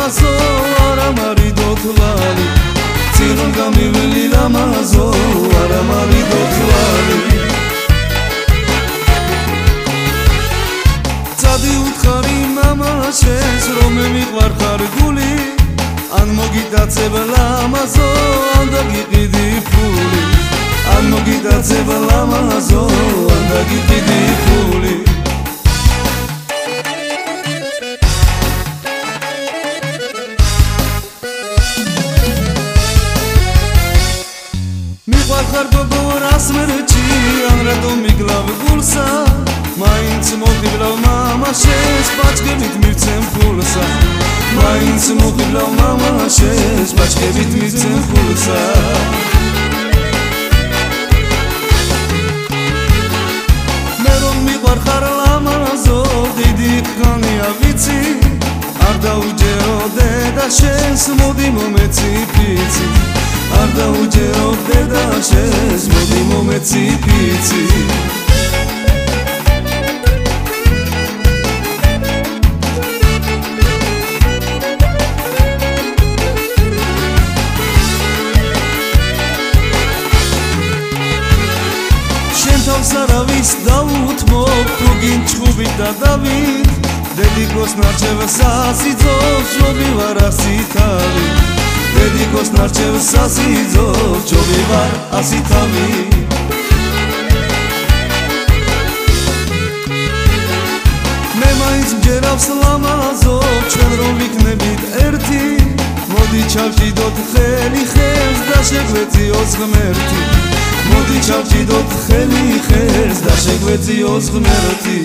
ლამაზო არა მარიდოთ ლალი ცილონ გამიველი ლამაზო არა მარიდოთ ლალი წადი უთხარი მამაშენს რომ მიყვარხარ გული ან მოგიტაცებ ლამაზო ან დაგიყიდი ფული ან მოგიტაცებ ლამაზო ან დაგიყიდი ფული მიყვარხარ გოგო რას მერჩი ან რატომ მიგლავ გულსა მაინც მოხიბლავ მამაშენს ბაჭკებით მივცემ ფულსა მაინც მოხიბლავ მამაშენს ბაჭკებით მივცემ ფულსა მე რომ მიყვარხარ ლამაზო დიდი ხანია ვიცი არ დაუჯერო დედა შენს მოდი მომეცი ფიცი არ დაუჯერო დედა შენს მოდი მომეცი ფიცი სარავის დაუთმობ თუ გინჩხუბით და დავით დედიკოს ნარჩევს სასიძოს ჯობი ვარ ასითავი დედიკოს ნარჩევს სასიძოს ჯობი ვარ ასითავი მე მაინც მჯერავს ლამაზო ჩვენ რომ ვიქნებით ერთი მოდი ჩავჭიდოთ ხელი ხელს და შეგვეციოს ღმერთი მოდი ჩავჭიდოთ ხელი ხელს და შეგვეციოს ღმერთი